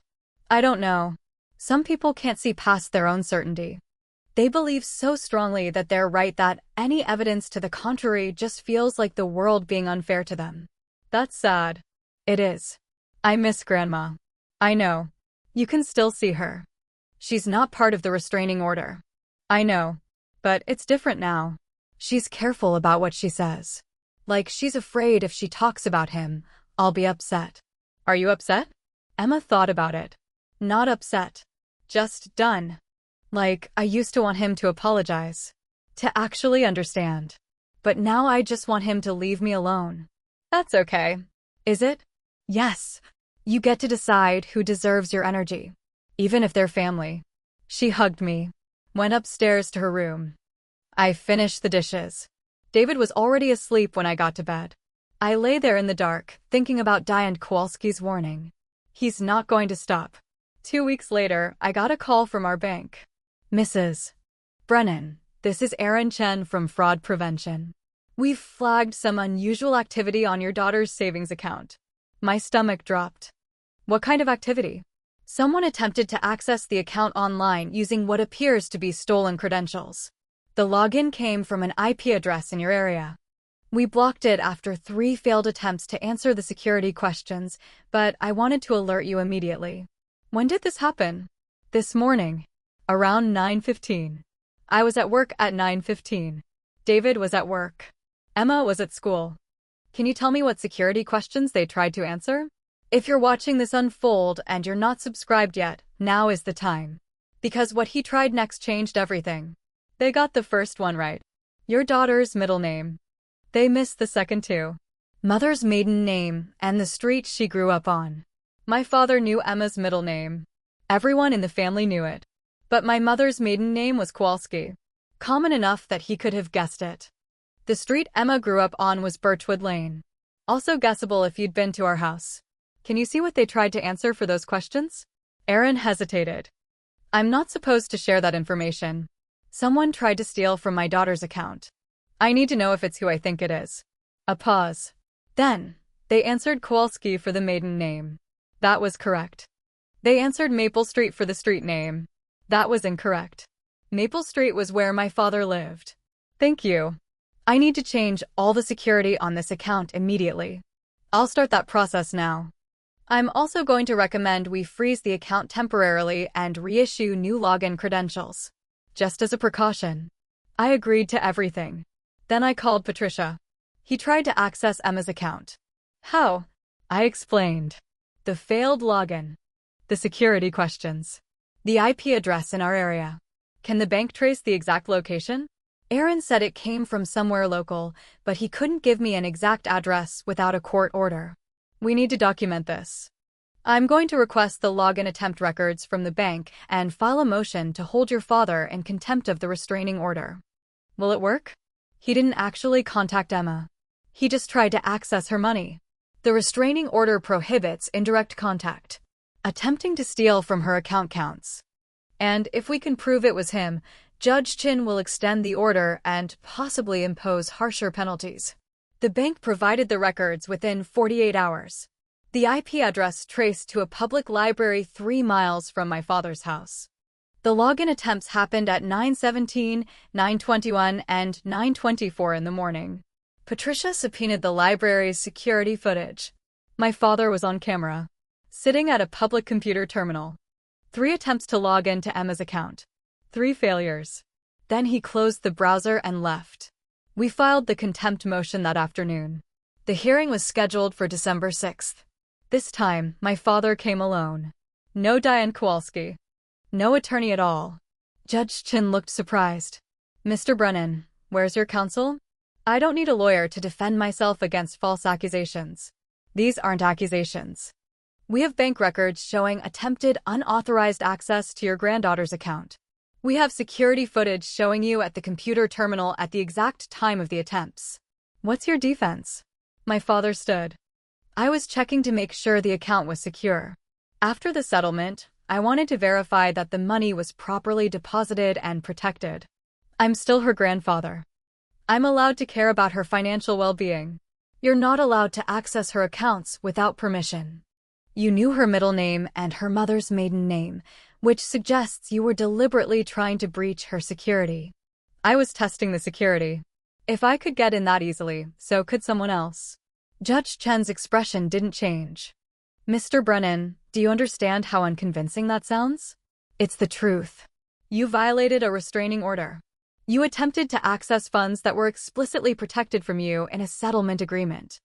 I don't know. Some people can't see past their own certainty. They believe so strongly that they're right that any evidence to the contrary just feels like the world being unfair to them. That's sad. It is. I miss Grandma. I know. You can still see her. She's not part of the restraining order. I know. But it's different now. She's careful about what she says. Like she's afraid if she talks about him, I'll be upset. Are you upset? Emma thought about it. Not upset. Just done. Like, I used to want him to apologize. To actually understand. But now I just want him to leave me alone. That's okay. Is it? Yes. You get to decide who deserves your energy. Even if they're family. She hugged me. Went upstairs to her room. I finished the dishes. David was already asleep when I got to bed. I lay there in the dark, thinking about Diane Kowalski's warning. He's not going to stop. 2 weeks later, I got a call from our bank. Mrs. Brennan, this is Erin Chen from Fraud Prevention. We've flagged some unusual activity on your daughter's savings account. My stomach dropped. What kind of activity? Someone attempted to access the account online using what appears to be stolen credentials. The login came from an IP address in your area. We blocked it after 3 failed attempts to answer the security questions, but I wanted to alert you immediately. When did this happen? This morning. Around 9:15. I was at work at 9:15. David was at work. Emma was at school. Can you tell me what security questions they tried to answer? If you're watching this unfold and you're not subscribed yet, now is the time. Because what he tried next changed everything. They got the first one right. Your daughter's middle name. They missed the second two. Mother's maiden name and the street she grew up on. My father knew Emma's middle name. Everyone in the family knew it. But my mother's maiden name was Kowalski. Common enough that he could have guessed it. The street Emma grew up on was Birchwood Lane. Also guessable if you'd been to our house. Can you see what they tried to answer for those questions? Aaron hesitated. I'm not supposed to share that information. Someone tried to steal from my daughter's account. I need to know if it's who I think it is. A pause. Then, they answered Kowalski for the maiden name. That was correct. They answered Maple Street for the street name. That was incorrect. Maple Street was where my father lived. Thank you. I need to change all the security on this account immediately. I'll start that process now. I'm also going to recommend we freeze the account temporarily and reissue new login credentials. Just as a precaution. I agreed to everything. Then I called Patricia. He tried to access Emma's account. How? I explained. The failed login. The security questions. The IP address in our area. Can the bank trace the exact location? Aaron said it came from somewhere local, but he couldn't give me an exact address without a court order. We need to document this. I'm going to request the login attempt records from the bank and file a motion to hold your father in contempt of the restraining order. Will it work? He didn't actually contact Emma. He just tried to access her money. The restraining order prohibits indirect contact. Attempting to steal from her account counts. And if we can prove it was him, Judge Chin will extend the order and possibly impose harsher penalties. The bank provided the records within 48 hours. The IP address traced to a public library 3 miles from my father's house. The login attempts happened at 9:17, 9:21, and 9:24 in the morning. Patricia subpoenaed the library's security footage. My father was on camera, sitting at a public computer terminal. 3 attempts to log into Emma's account. 3 failures. Then he closed the browser and left. We filed the contempt motion that afternoon. The hearing was scheduled for December 6th. This time, my father came alone. No Diane Kowalski. No attorney at all. Judge Chin looked surprised. Mr. Brennan, where's your counsel? I don't need a lawyer to defend myself against false accusations. These aren't accusations. We have bank records showing attempted unauthorized access to your granddaughter's account. We have security footage showing you at the computer terminal at the exact time of the attempts. What's your defense? My father stood. I was checking to make sure the account was secure. After the settlement, I wanted to verify that the money was properly deposited and protected. I'm still her grandfather. I'm allowed to care about her financial well-being. You're not allowed to access her accounts without permission. You knew her middle name and her mother's maiden name, which suggests you were deliberately trying to breach her security. I was testing the security. If I could get in that easily, so could someone else. Judge Chen's expression didn't change. Mr. Brennan, do you understand how unconvincing that sounds? It's the truth. You violated a restraining order. You attempted to access funds that were explicitly protected from you in a settlement agreement.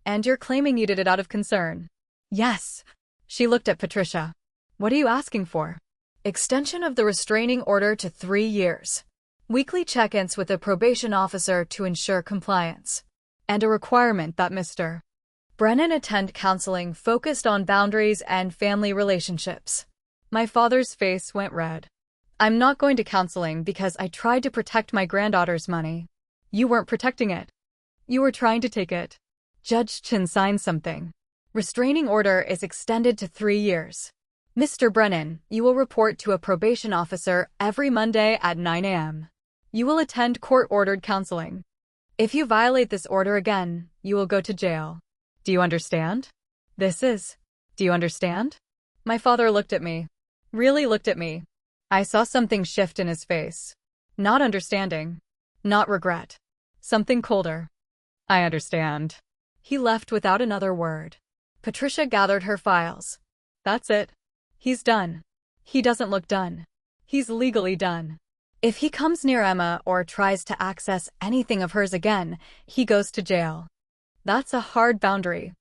And you're claiming you did it out of concern. Yes. She looked at Patricia. What are you asking for? Extension of the restraining order to 3 years. Weekly check-ins with a probation officer to ensure compliance. And a requirement that Mr. Brennan attend counseling focused on boundaries and family relationships. My father's face went red. I'm not going to counseling because I tried to protect my granddaughter's money. You weren't protecting it. You were trying to take it. Judge Chin signed something. Restraining order is extended to 3 years. Mr. Brennan, you will report to a probation officer every Monday at 9 a.m. You will attend court-ordered counseling. If you violate this order again, you will go to jail. Do you understand? Do you understand? My father looked at me. Really looked at me. I saw something shift in his face. Not understanding. Not regret. Something colder. I understand. He left without another word. Patricia gathered her files. That's it. He's done. He doesn't look done. He's legally done. If he comes near Emma or tries to access anything of hers again, he goes to jail. That's a hard boundary.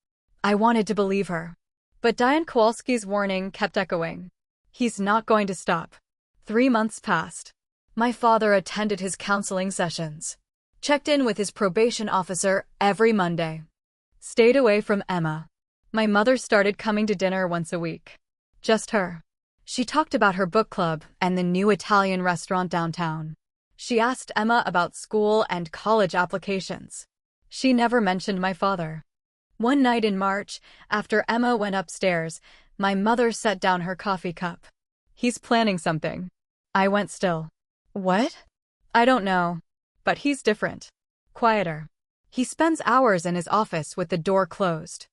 I wanted to believe her. But Diane Kowalski's warning kept echoing. He's not going to stop. 3 months passed. My father attended his counseling sessions. Checked in with his probation officer every Monday. Stayed away from Emma. My mother started coming to dinner once a week. Just her. She talked about her book club and the new Italian restaurant downtown. She asked Emma about school and college applications. She never mentioned my father. One night in March, after Emma went upstairs, my mother set down her coffee cup. He's planning something. I went still. What? I don't know. But he's different. Quieter. He spends hours in his office with the door closed.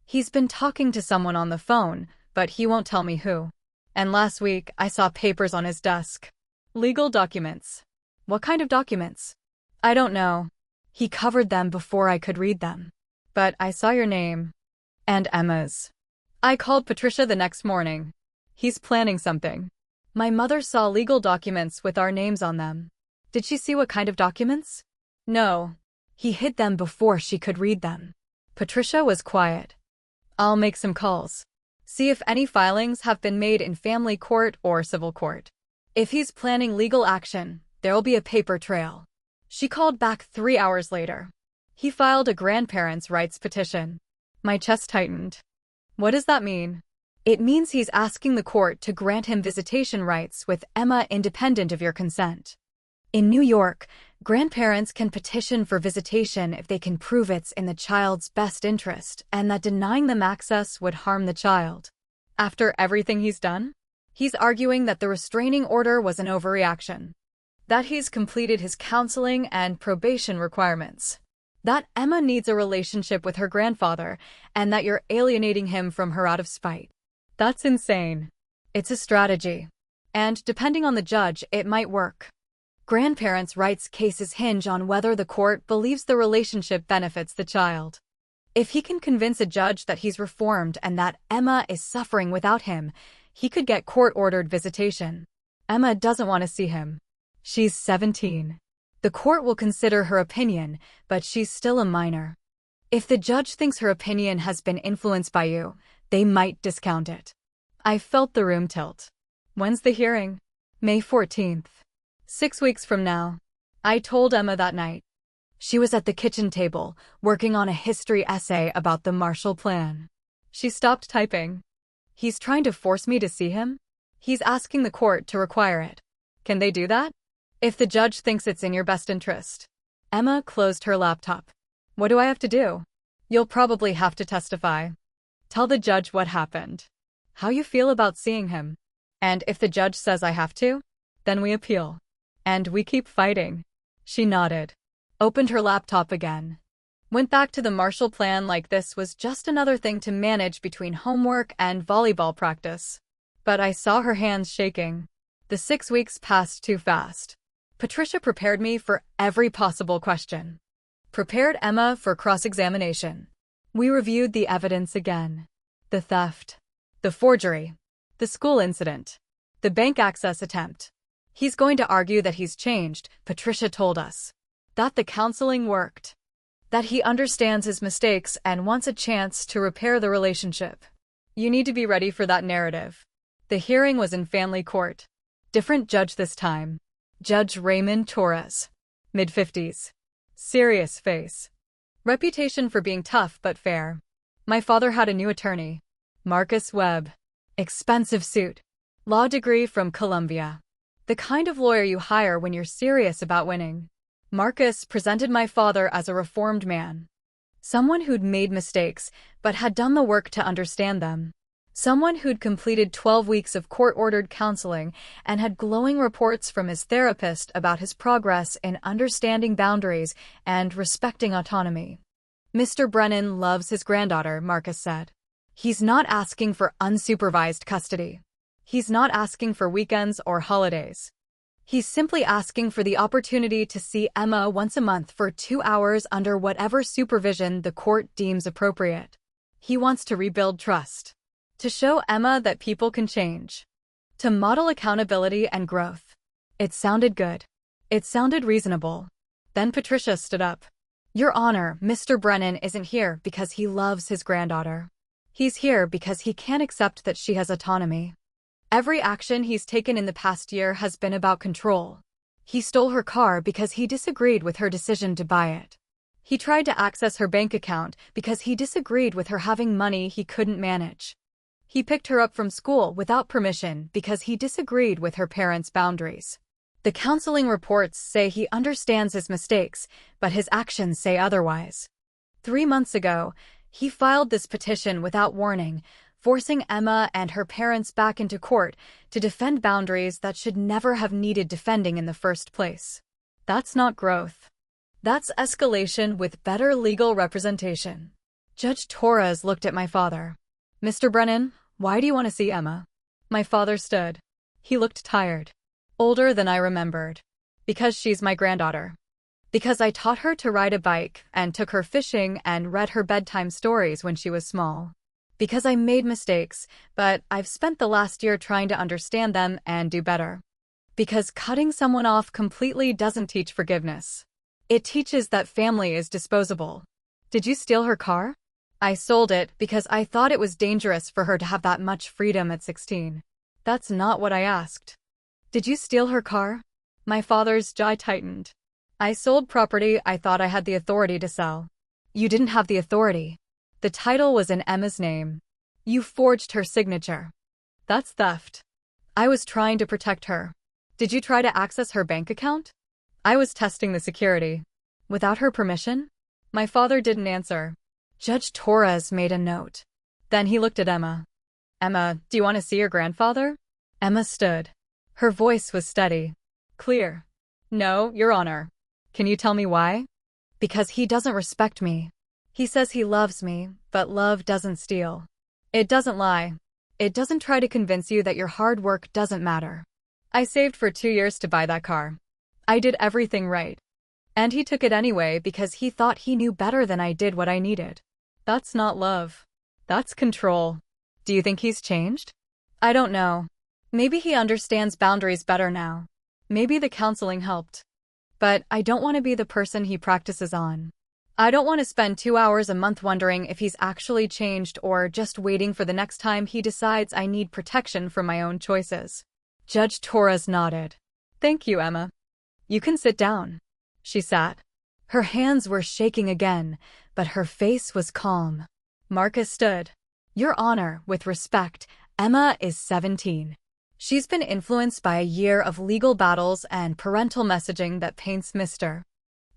He's been talking to someone on the phone, but he won't tell me who. And last week, I saw papers on his desk. Legal documents. What kind of documents? I don't know. He covered them before I could read them. But I saw your name. And Emma's. I called Patricia the next morning. He's planning something. My mother saw legal documents with our names on them. Did she see what kind of documents? No. He hid them before she could read them. Patricia was quiet. I'll make some calls. See if any filings have been made in family court or civil court. If he's planning legal action, there'll be a paper trail. She called back 3 hours later. He filed a grandparents' rights petition. My chest tightened. What does that mean? It means he's asking the court to grant him visitation rights with Emma independent of your consent. In New York, grandparents can petition for visitation if they can prove it's in the child's best interest and that denying them access would harm the child. After everything he's done, he's arguing that the restraining order was an overreaction, that he's completed his counseling and probation requirements, that Emma needs a relationship with her grandfather, and that you're alienating him from her out of spite. That's insane. It's a strategy. And depending on the judge, it might work. Grandparents' rights cases hinge on whether the court believes the relationship benefits the child. If he can convince a judge that he's reformed and that Emma is suffering without him, he could get court-ordered visitation. Emma doesn't want to see him. She's 17. The court will consider her opinion, but she's still a minor. If the judge thinks her opinion has been influenced by you, they might discount it. I felt the room tilt. When's the hearing? May 14th. 6 weeks from now. I told Emma that night. She was at the kitchen table, working on a history essay about the Marshall Plan. She stopped typing. He's trying to force me to see him? He's asking the court to require it. Can they do that? If the judge thinks it's in your best interest. Emma closed her laptop. What do I have to do? You'll probably have to testify. Tell the judge what happened. How you feel about seeing him. And if the judge says I have to, then we appeal. And we keep fighting. She nodded. Opened her laptop again. Went back to the Marshall Plan like this was just another thing to manage between homework and volleyball practice. But I saw her hands shaking. The 6 weeks passed too fast. Patricia prepared me for every possible question. Prepared Emma for cross-examination. We reviewed the evidence again. The theft. The forgery. The school incident. The bank access attempt. He's going to argue that he's changed, Patricia told us. That the counseling worked. That he understands his mistakes and wants a chance to repair the relationship. You need to be ready for that narrative. The hearing was in family court. Different judge this time. Judge Raymond Torres. Mid-50s. Serious face. Reputation for being tough but fair. My father had a new attorney. Marcus Webb. Expensive suit. Law degree from Columbia. The kind of lawyer you hire when you're serious about winning. Marcus presented my father as a reformed man. Someone who'd made mistakes, but had done the work to understand them. Someone who'd completed 12 weeks of court-ordered counseling and had glowing reports from his therapist about his progress in understanding boundaries and respecting autonomy. Mr. Brennan loves his granddaughter, Marcus said. He's not asking for unsupervised custody. He's not asking for weekends or holidays. He's simply asking for the opportunity to see Emma once a month for 2 hours under whatever supervision the court deems appropriate. He wants to rebuild trust. To show Emma that people can change. To model accountability and growth. It sounded good. It sounded reasonable. Then Patricia stood up. Your Honor, Mr. Brennan isn't here because he loves his granddaughter. He's here because he can't accept that she has autonomy. Every action he's taken in the past year has been about control. He stole her car because he disagreed with her decision to buy it. He tried to access her bank account because he disagreed with her having money he couldn't manage. He picked her up from school without permission because he disagreed with her parents' boundaries. The counseling reports say he understands his mistakes, but his actions say otherwise. 3 months ago, he filed this petition without warning, forcing Emma and her parents back into court to defend boundaries that should never have needed defending in the first place. That's not growth. That's escalation with better legal representation. Judge Torres looked at my father. Mr. Brennan, why do you want to see Emma? My father stood. He looked tired. Older than I remembered. Because she's my granddaughter. Because I taught her to ride a bike and took her fishing and read her bedtime stories when she was small. Because I made mistakes, but I've spent the last year trying to understand them and do better. Because cutting someone off completely doesn't teach forgiveness. It teaches that family is disposable. Did you steal her car? I sold it because I thought it was dangerous for her to have that much freedom at 16. That's not what I asked. Did you steal her car? My father's jaw tightened. I sold property I thought I had the authority to sell. You didn't have the authority. The title was in Emma's name. You forged her signature. That's theft. I was trying to protect her. Did you try to access her bank account? I was testing the security. Without her permission? My father didn't answer. Judge Torres made a note. Then he looked at Emma. Emma, do you want to see your grandfather? Emma stood. Her voice was steady. Clear. No, Your Honor. Can you tell me why? Because he doesn't respect me. He says he loves me, but love doesn't steal. It doesn't lie. It doesn't try to convince you that your hard work doesn't matter. I saved for 2 years to buy that car. I did everything right. And he took it anyway because he thought he knew better than I did what I needed. That's not love. That's control. Do you think he's changed? I don't know. Maybe he understands boundaries better now. Maybe the counseling helped. But I don't want to be the person he practices on. I don't want to spend 2 hours a month wondering if he's actually changed or just waiting for the next time he decides I need protection from my own choices. Judge Torres nodded. Thank you, Emma. You can sit down. She sat. Her hands were shaking again, but her face was calm. Marcus stood. Your Honor, with respect, Emma is 17. She's been influenced by a year of legal battles and parental messaging that paints Mr.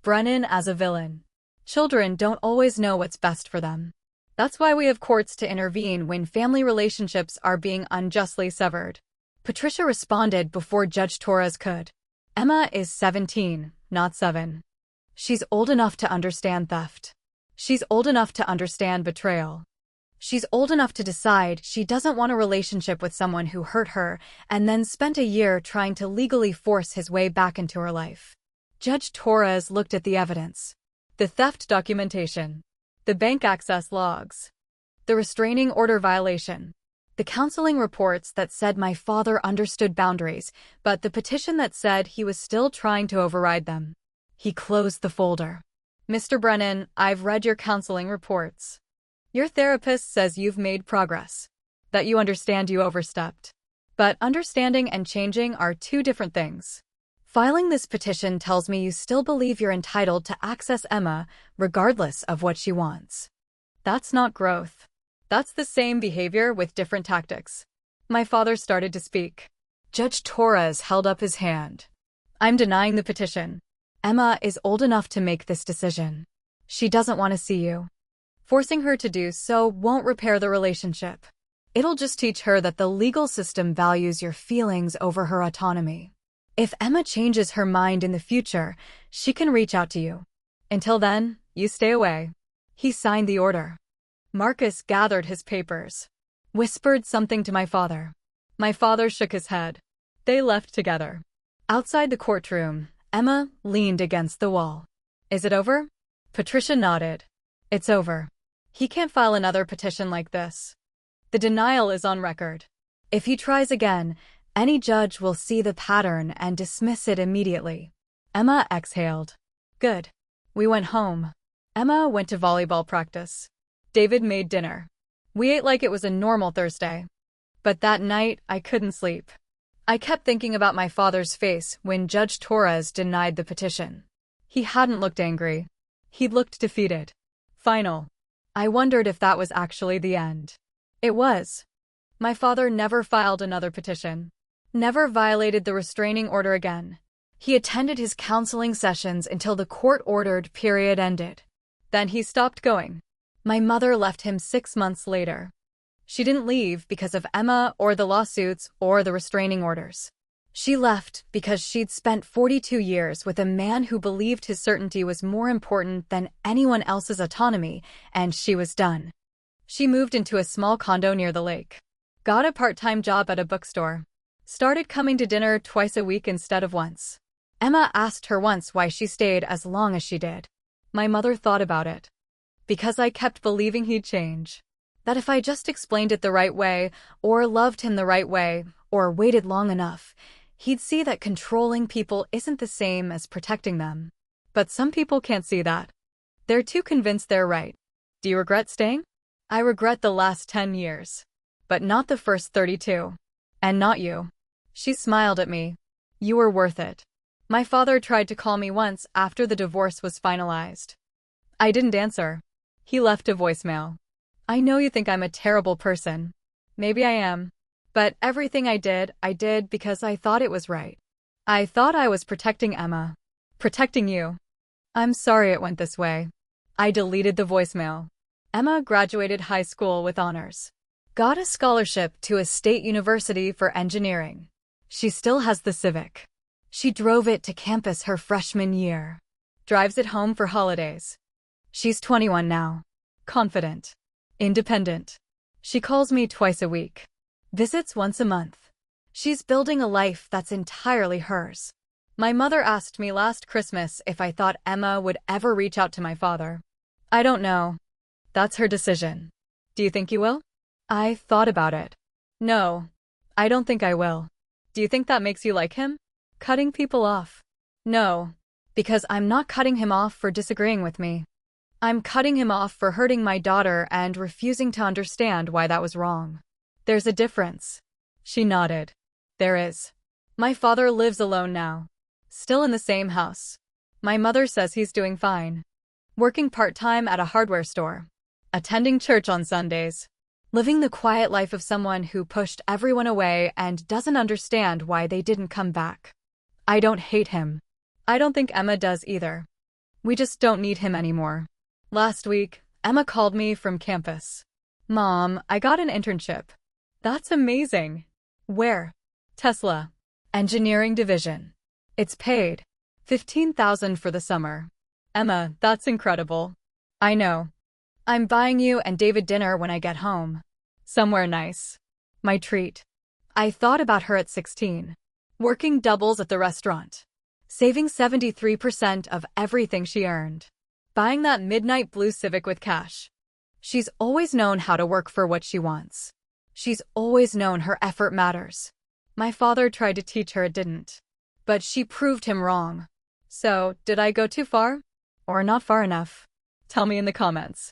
Brennan as a villain. Children don't always know what's best for them. That's why we have courts to intervene when family relationships are being unjustly severed. Patricia responded before Judge Torres could. Emma is 17, not 7. She's old enough to understand theft. She's old enough to understand betrayal. She's old enough to decide she doesn't want a relationship with someone who hurt her and then spent a year trying to legally force his way back into her life. Judge Torres looked at the evidence. The theft documentation. The bank access logs. The restraining order violation. The counseling reports that said my father understood boundaries, but the petition that said he was still trying to override them. He closed the folder. Mr. Brennan, I've read your counseling reports. Your therapist says you've made progress, that you understand you overstepped. But understanding and changing are 2 different things. Filing this petition tells me you still believe you're entitled to access Emma, regardless of what she wants. That's not growth. That's the same behavior with different tactics. My father started to speak. Judge Torres held up his hand. I'm denying the petition. Emma is old enough to make this decision. She doesn't want to see you. Forcing her to do so won't repair the relationship. It'll just teach her that the legal system values your feelings over her autonomy. If Emma changes her mind in the future, she can reach out to you. Until then, you stay away. He signed the order. Marcus gathered his papers. Whispered something to my father. My father shook his head. They left together. Outside the courtroom, Emma leaned against the wall. Is it over? Patricia nodded. It's over. He can't file another petition like this. The denial is on record. If he tries again, Any judge will see the pattern and dismiss it immediately. Emma exhaled. Good. We went home. Emma went to volleyball practice. David made dinner. We ate like it was a normal Thursday. But that night, I couldn't sleep. I kept thinking about my father's face when Judge Torres denied the petition. He hadn't looked angry. He'd looked defeated. Final. I wondered if that was actually the end. It was. My father never filed another petition. Never violated the restraining order again. He attended his counseling sessions until the court-ordered period ended. Then he stopped going. My mother left him 6 months later. She didn't leave because of Emma or the lawsuits or the restraining orders. She left because she'd spent 42 years with a man who believed his certainty was more important than anyone else's autonomy, and she was done. She moved into a small condo near the lake. Got a part-time job at a bookstore. Started coming to dinner twice a week instead of once. Emma asked her once why she stayed as long as she did. My mother thought about it. Because I kept believing he'd change. That if I just explained it the right way, or loved him the right way, or waited long enough, he'd see that controlling people isn't the same as protecting them. But some people can't see that. They're too convinced they're right. Do you regret staying? I regret the last 10 years. But not the first 32. And not you. She smiled at me. You were worth it. My father tried to call me once after the divorce was finalized. I didn't answer. He left a voicemail. I know you think I'm a terrible person. Maybe I am. But everything I did because I thought it was right. I thought I was protecting Emma. Protecting you. I'm sorry it went this way. I deleted the voicemail. Emma graduated high school with honors. Got a scholarship to a state university for engineering. She still has the Civic. She drove it to campus her freshman year. Drives it home for holidays. She's 21 now. Confident. Independent. She calls me twice a week. Visits once a month. She's building a life that's entirely hers. My mother asked me last Christmas if I thought Emma would ever reach out to my father. I don't know. That's her decision. Do you think you will? I thought about it. No. I don't think I will. Do you think that makes you like him? Cutting people off. No. Because I'm not cutting him off for disagreeing with me. I'm cutting him off for hurting my daughter and refusing to understand why that was wrong. There's a difference. She nodded. There is. My father lives alone now. Still in the same house. My mother says he's doing fine. Working part-time at a hardware store. Attending church on Sundays. Living the quiet life of someone who pushed everyone away and doesn't understand why they didn't come back. I don't hate him. I don't think Emma does either. We just don't need him anymore. Last week, Emma called me from campus. Mom, I got an internship. That's amazing. Where? Tesla. Engineering division. It's paid. $15,000 for the summer. Emma, that's incredible. I know. I'm buying you and David dinner when I get home. Somewhere nice. My treat. I thought about her at 16. Working doubles at the restaurant. Saving 73% of everything she earned. Buying that midnight blue Civic with cash. She's always known how to work for what she wants. She's always known her effort matters. My father tried to teach her it didn't. But she proved him wrong. So, did I go too far? Or not far enough? Tell me in the comments.